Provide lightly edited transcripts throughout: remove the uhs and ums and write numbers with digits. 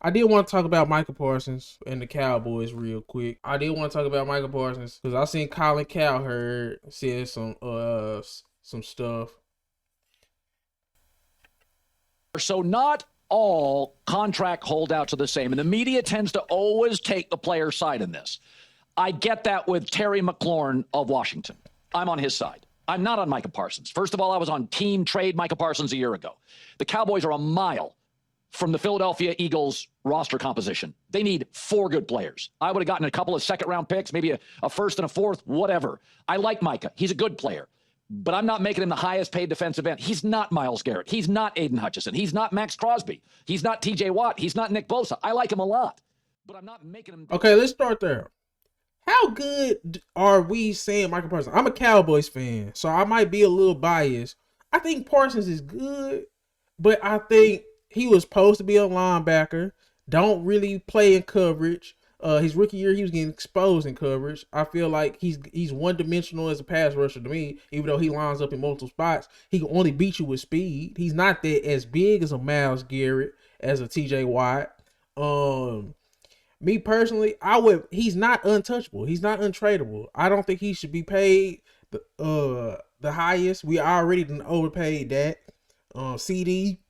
I did want to talk about Micah Parsons and the Cowboys real quick. I did want to talk about Micah Parsons because I seen Colin Cowherd said some stuff. So not all contract holdouts are the same, and the media tends to always take the player side in this. I get that with Terry McLaurin of Washington. I'm on his side. I'm not on Micah Parsons. First of all, I was on team trade Micah Parsons a year ago. The Cowboys are a mile from the Philadelphia Eagles roster composition. They need 4 good players. I would have gotten a couple of second-round picks, maybe a first and a fourth, whatever. I like Micah. He's a good player. But I'm not making him the highest paid defensive end. He's not Myles Garrett. He's not Aiden Hutchinson. He's not Max Crosby. He's not TJ Watt. He's not Nick Bosa. I like him a lot. But I'm not making him. Okay, let's start there. How good are we saying Michael Parsons? I'm a Cowboys fan, so I might be a little biased. I think Parsons is good, but I think he was supposed to be a linebacker. Don't really play in coverage. His rookie year, he was getting exposed in coverage. I feel like he's one dimensional as a pass rusher to me. Even though he lines up in multiple spots, he can only beat you with speed. He's not that as big as a Myles Garrett, as a TJ Watt. Me personally, he's not untouchable. He's not untradeable. I don't think he should be paid the highest. We already overpaid that. CD.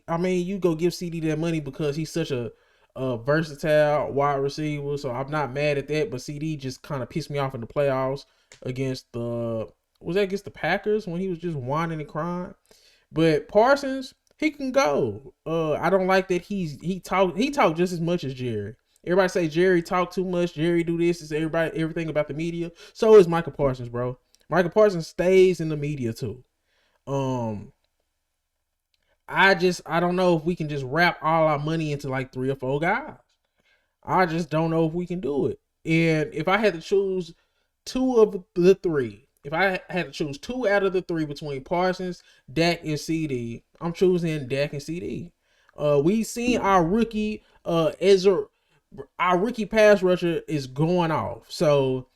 I mean, you go give CD that money because he's such a versatile wide receiver. So I'm not mad at that. But CD just kind of pissed me off in the playoffs against the Packers when he was just whining and crying. But Parsons, he can go. I don't like that he talk just as much as Jerry. Everybody say Jerry talk too much. Jerry do this. It's everything about the media. So is Micah Parsons, bro. Micah Parsons stays in the media too. I don't know if we can just wrap all our money into like 3 or 4 guys. I just don't know if we can do it. And if I had to choose 2 of the 3, if I had to choose 2 out of the 3 between Parsons, Dak, and CD, I'm choosing Dak and CD. We seen our rookie our rookie pass rusher is going off. So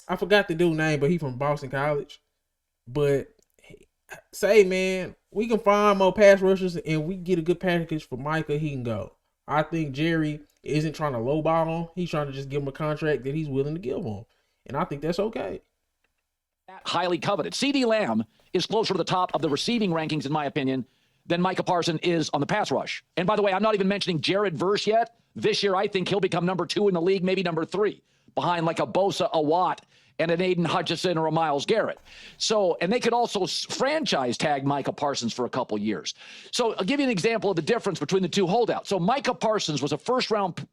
I forgot the dude's name, but he from Boston College. But say, man, we can find more pass rushers and we get a good package for Micah, he can go. I think Jerry isn't trying to lowball him. He's trying to just give him a contract that he's willing to give him. And I think that's okay. Highly coveted. CD Lamb is closer to the top of the receiving rankings, in my opinion, than Micah Parsons is on the pass rush. And by the way, I'm not even mentioning Jared Verse yet. This year, I think he'll become number 2 in the league, maybe number 3, behind like a Bosa, a Watt, and an Aiden Hutchinson or a Myles Garrett. So, and they could also franchise tag Micah Parsons for a couple years. So I'll give you an example of the difference between the 2 holdouts. So Micah Parsons was a first-round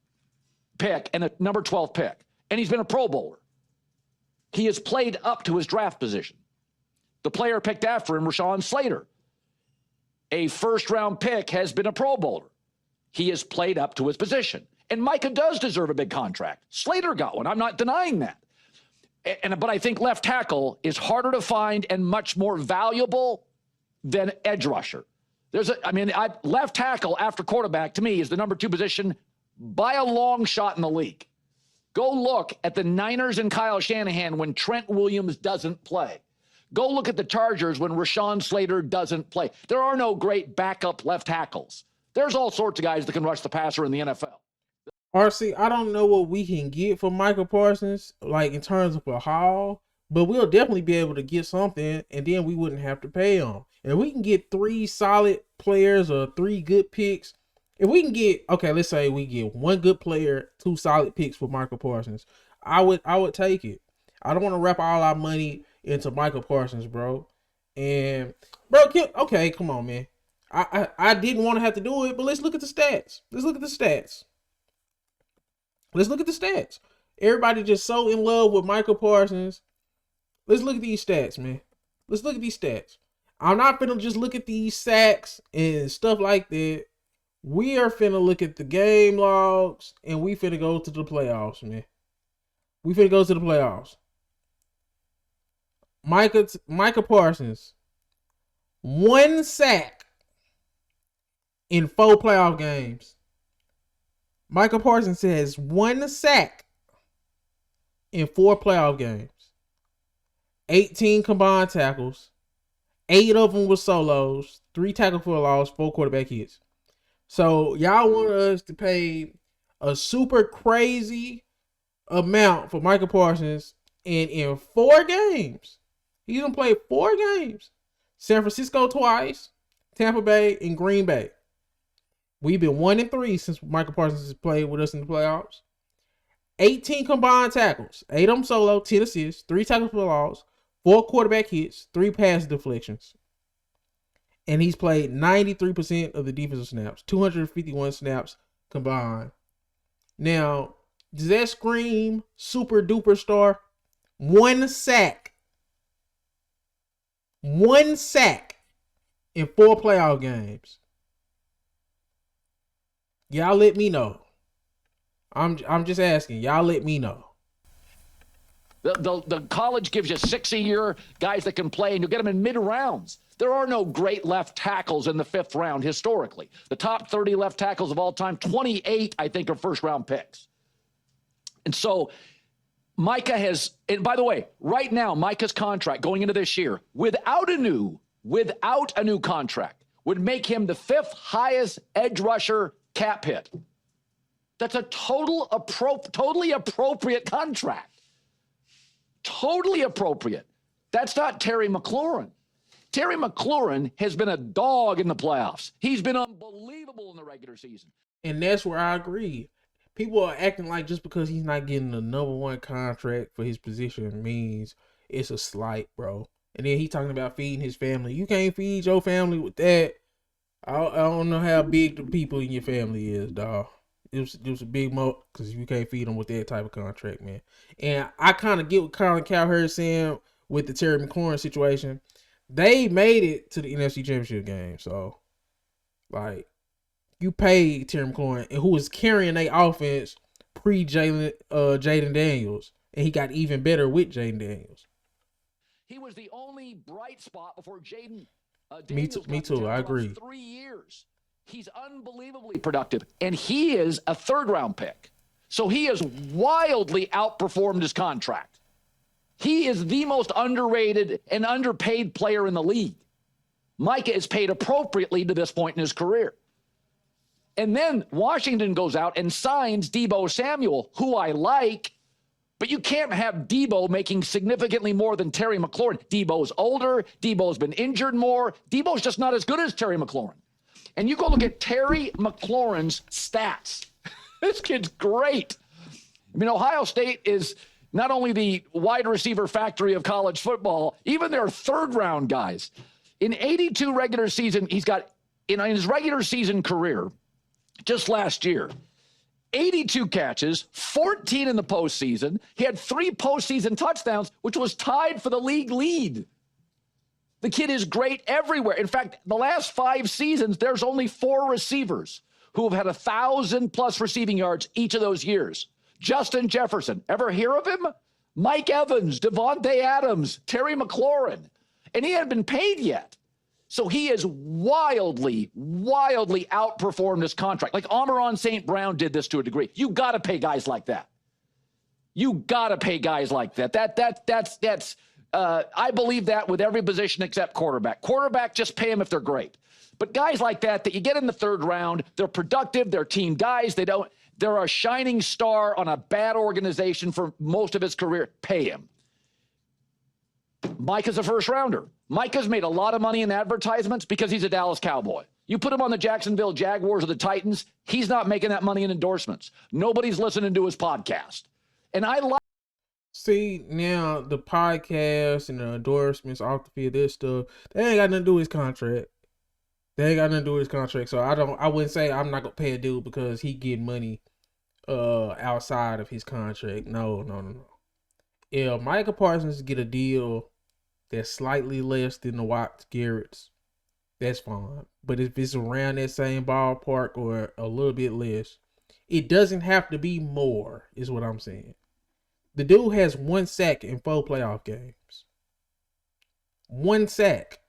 pick and a number 12 pick, and he's been a Pro Bowler. He has played up to his draft position. The player picked after him, Rashawn Slater, a first-round pick, has been a Pro Bowler. He has played up to his position. And Micah does deserve a big contract. Slater got one. I'm not denying that. But I think left tackle is harder to find and much more valuable than edge rusher. Left tackle after quarterback, to me, is the number 2 position by a long shot in the league. Go look at the Niners and Kyle Shanahan when Trent Williams doesn't play. Go look at the Chargers when Rashawn Slater doesn't play. There are no great backup left tackles. There's all sorts of guys that can rush the passer in the NFL. RC, I don't know what we can get for Michael Parsons, like in terms of a haul, but we'll definitely be able to get something, and then we wouldn't have to pay him. And we can get 3 solid players or 3 good picks. If we can get, okay, let's say we get 1 good player, 2 solid picks for Michael Parsons, I would take it. I don't want to wrap all our money into Michael Parsons, bro. And bro, okay, come on, man. I didn't want to have to do it, but let's look at the stats. Let's look at the stats. Everybody just so in love with Michael Parsons. Let's look at these stats, man. Let's look at these stats. I'm not finna just look at these sacks and stuff like that. We are finna look at the game logs and we finna go to the playoffs, man. We finna go to the playoffs. Micah Parsons, 1 sack in 4 playoff games. Micah Parsons has 1 sack in 4 playoff games. 18 combined tackles. 8 of them were solos. 3 tackle for a loss, 4 quarterback hits. So y'all want us to pay a super crazy amount for Micah Parsons, and in 4 games, he's gonna play 4 games. San Francisco twice, Tampa Bay, and Green Bay. We've been 1-3 since Micah Parsons has played with us in the playoffs. 18 combined tackles, 8 of them solo, 10 assists, 3 tackles for loss, 4 quarterback hits, 3 pass deflections. And he's played 93% of the defensive snaps, 251 snaps combined. Now, does that scream super duper star? 1 sack. 1 sack in 4 playoff games. Y'all let me know. I'm just asking. Y'all let me know. The college gives you 6 a year, guys that can play, and you'll get them in mid-rounds. There are no great left tackles in the 5th round historically. The top 30 left tackles of all time, 28, I think, are first-round picks. And so Micah has, and by the way, right now, Micah's contract going into this year, without a new contract, would make him the 5th highest edge rusher cap hit. That's a totally appropriate contract. Totally appropriate. That's not Terry McLaurin. Terry McLaurin has been a dog in the playoffs. He's been unbelievable in the regular season. And that's where I agree. People are acting like just because he's not getting the number 1 contract for his position means it's a slight, bro. And then he's talking about feeding his family. You can't feed your family with that. I don't know how big the people in your family is, dog. It was a big mo because you can't feed them with that type of contract, man. And I kind of get what Colin Cowherd saying with the Terry McLaurin situation. They made it to the NFC Championship game, so like you paid Terry McLaurin, who was carrying their offense Jaden Daniels, and he got even better with Jaden Daniels. He was the only bright spot before Jaden Daniels. Me too. I agree. 3 years. He's unbelievably productive, and he is a 3rd-round pick. So he has wildly outperformed his contract. He is the most underrated and underpaid player in the league. Micah is paid appropriately to this point in his career. And then Washington goes out and signs Deebo Samuel, who I like, but you can't have Deebo making significantly more than Terry McLaurin. Deebo's older. Deebo's been injured more. Deebo's just not as good as Terry McLaurin. And you go look at Terry McLaurin's stats. This kid's great. I mean, Ohio State is not only the wide receiver factory of college football, even their 3rd-round guys. In 82 regular season, he's got, in his regular season career, just last year, 82 catches, 14 in the postseason. He had 3 postseason touchdowns, which was tied for the league lead. The kid is great everywhere. In fact, the last 5 seasons, there's only 4 receivers who have had 1,000+ receiving yards each of those years. Justin Jefferson, ever hear of him? Mike Evans, Devontae Adams, Terry McLaurin. And he hadn't been paid yet. So he has wildly outperformed his contract. Like Amon St. Brown did this to a degree. You got to pay guys like that. You got to pay guys like that. That's I believe that with every position except quarterback. Quarterback, just pay them if they're great. But guys like that you get in the 3rd round, they're productive, they're team guys, they're a shining star on a bad organization for most of his career. Pay him. Micah's a 1st-rounder. Micah's made a lot of money in advertisements because he's a Dallas Cowboy. You put him on the Jacksonville Jaguars or the Titans, he's not making that money in endorsements. Nobody's listening to his podcast. And I like. See, now the podcast and the endorsements off the field, this stuff, they ain't got nothing to do with his contract. So I wouldn't say I'm not gonna pay a dude because he getting money outside of his contract. No. If Micah Parsons get a deal that's slightly less than the Watts Garrett's, that's fine. But if it's around that same ballpark or a little bit less, it doesn't have to be more, is what I'm saying. The dude has 1 sack in 4 playoff games. 1 sack.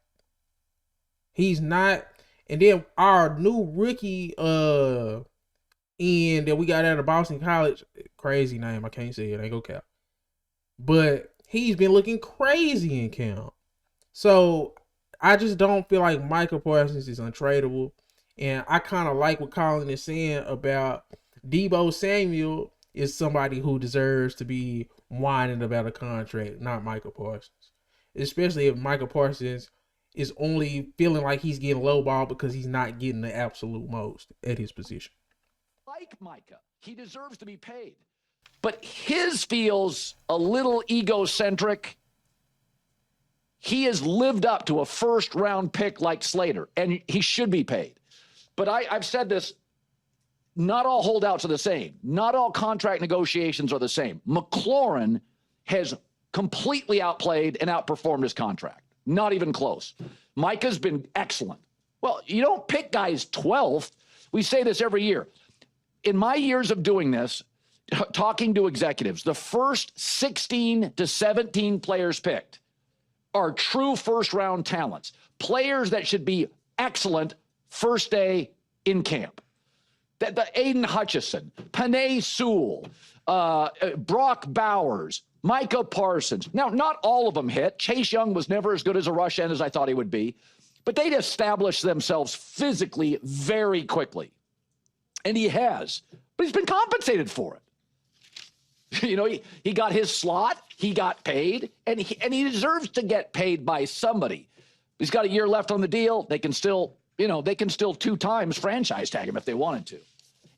He's not. And then our new rookie end that we got out of Boston College, crazy name, I can't say it, ain't gonna count. But he's been looking crazy in camp. So I just don't feel like Micah Parsons is untradeable. And I kind of like what Colin is saying about Debo Samuel is somebody who deserves to be whining about a contract, not Micah Parsons. Especially if Micah Parsons is only feeling like he's getting lowball because he's not getting the absolute most at his position. Like Micah, he deserves to be paid. But his feels a little egocentric. He has lived up to a first-round pick like Slater, and he should be paid. But I've said this, not all holdouts are the same. Not all contract negotiations are the same. McLaurin has completely outplayed and outperformed his contract. Not even close. Micah's been excellent. Well, you don't pick guys 12th. We say this every year. In my years of doing this, talking to executives, the first 16 to 17 players picked are true first-round talents, players that should be excellent first day in camp. The Aiden Hutchison, Penei Sewell, Brock Bowers, Micah Parsons. Now, not all of them hit. Chase Young was never as good as a rush end as I thought he would be, but they'd established themselves physically very quickly. And he has, but he's been compensated for it. You know, he got his slot, he got paid, and he deserves to get paid by somebody. He's got a year left on the deal. They can still 2 times franchise tag him if they wanted to.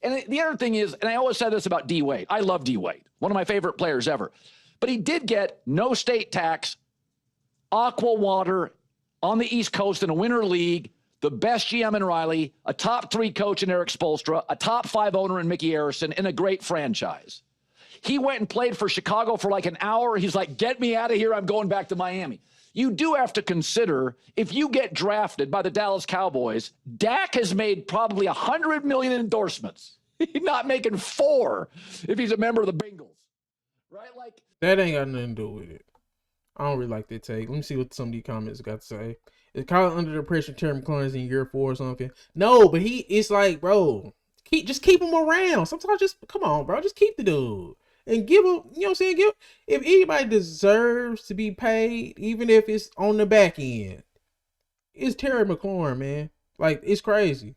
And the other thing is, and I always said this about D. Wade. I love D. Wade, one of my favorite players ever. But he did get no state tax, aqua water on the East Coast in a winter league, the best GM in Riley, a top 3 coach in Eric Spoelstra, a top 5 owner in Mickey Arison, and a great franchise. He went and played for Chicago for like an hour. He's like, get me out of here. I'm going back to Miami. You do have to consider, if you get drafted by the Dallas Cowboys, Dak has made probably 100 million endorsements. He's not making 4 if he's a member of the Bengals. Right? Like, that ain't got nothing to do with it. I don't really like that take. Let me see what some of these comments got to say. Is Colin under the pressure Terry McLaurin's in year 4 or something? No, but it's like, bro, just keep him around. Sometimes just, come on, bro, just keep the dude. And give him, you know what I'm saying? If anybody deserves to be paid, even if it's on the back end, it's Terry McLaurin, man. Like, it's crazy.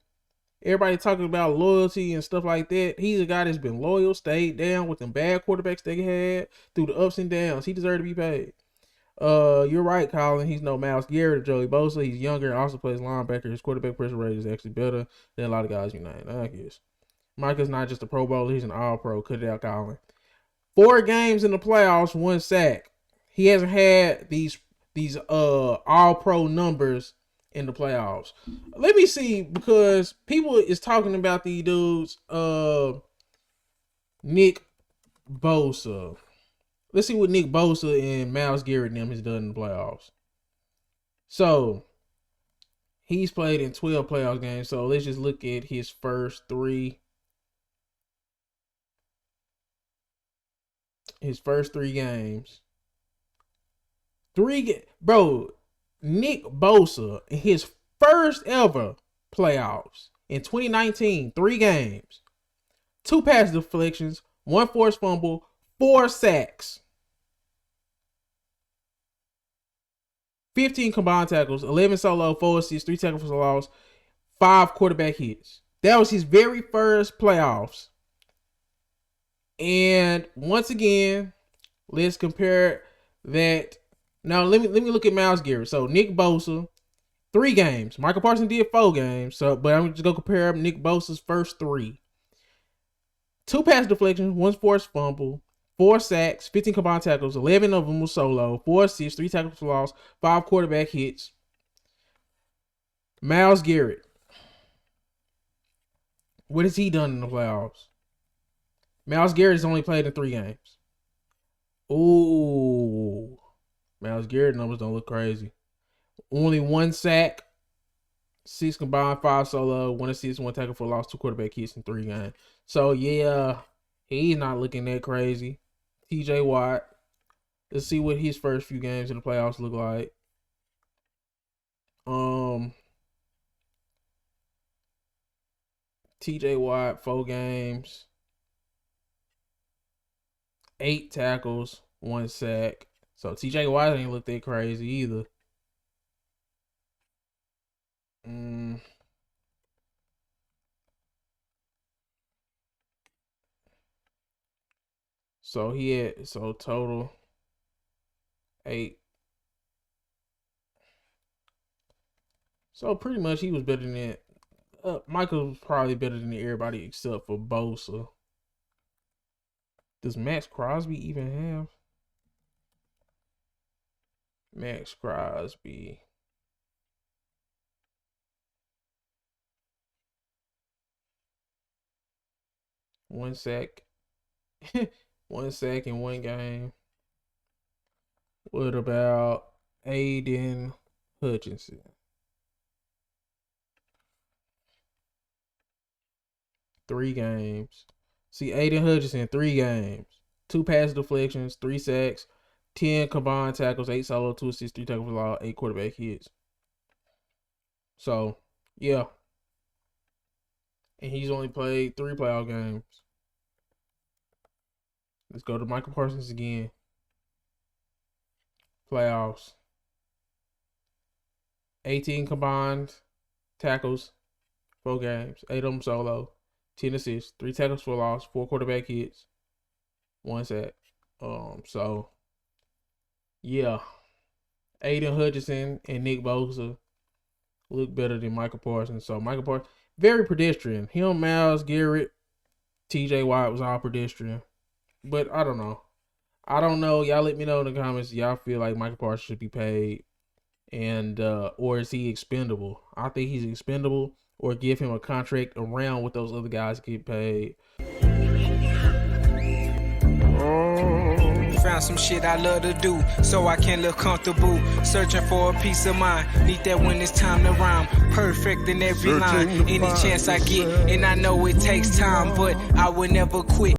Everybody talking about loyalty and stuff like that. He's a guy that's been loyal, stayed down with them bad quarterbacks they had through the ups and downs. He deserved to be paid. You're right, Colin. He's no Myles Garrett or Joey Bosa. He's younger and also plays linebacker. His quarterback pressure rate is actually better than a lot of guys you name. I guess. Micah's not just a Pro Bowler. He's an All-Pro. Cut it out, Colin. 4 games in the playoffs, 1 sack. He hasn't had these all-pro numbers in the playoffs. Let me see, because people is talking about these dudes. Nick Bosa. Let's see what Nick Bosa and Myles Garrett and them has done in the playoffs. So, he's played in 12 playoff games. So, let's just look at his first 3. His first 3 games. Bro, Nick Bosa, in his first ever playoffs in 2019, 3 games. 2 pass deflections, 1 forced fumble, 4 sacks. 15 combined tackles, 11 solo, 4 assists, 3 tackles for loss, 5 quarterback hits. That was his very first playoffs. And once again, let's compare that. Now let me look at Myles Garrett. So Nick Bosa, 3 games. Micah Parsons did 4 games. So, but I'm just gonna compare Nick Bosa's first 3. 2 pass deflections, 1 forced fumble, 4 sacks, 15 combined tackles, 11 of them were solo, 4 assists, 3 tackles for loss, 5 quarterback hits. Myles Garrett, what has he done in the playoffs? Myles Garrett has only played in 3 games. Ooh. Myles Garrett numbers don't look crazy. Only 1 sack, 6 combined, 5 solo, 1 assist, 1 tackle for loss, 2 quarterback hits in 3 games. So, yeah, he's not looking that crazy. TJ Watt. Let's see what his first few games in the playoffs look like. TJ Watt, 4 games. 8 tackles, 1 sack. So TJ Watt ain't look that crazy either. So he had total 8. So pretty much he was better than Michael was probably better than everybody except for Bosa. Does Max Crosby even have? Max Crosby. One sack. 1 sack in 1 game. What about Aiden Hutchinson? 3 games. See, Aiden Hutchinson, 3 games. 2 pass deflections, 3 sacks, 10 combined tackles, 8 solo, 2 assists, 3 tackles for loss, 8 quarterback hits. So, yeah. And he's only played 3 playoff games. Let's go to Michael Parsons again. Playoffs. 18 combined tackles, 4 games, 8 of them solo, 10 assists, 3 tackles for loss, 4 quarterback hits, 1 sack. So yeah, Aiden Hutchinson and Nick Bosa look better than Michael Parsons. So Michael Parsons, very pedestrian. Him, Myles Garrett, TJ Watt was all pedestrian. But I don't know. Y'all let me know in the comments. Y'all feel like Michael Parsons should be paid, and or is he expendable? I think he's expendable, or give him a contract around what those other guys get paid. Found some shit I love to do, so I can live comfortable. Searching for a peace of mind, need that when it's time to rhyme. Perfect in every line, any chance I get, and I know it takes time, but I will never quit.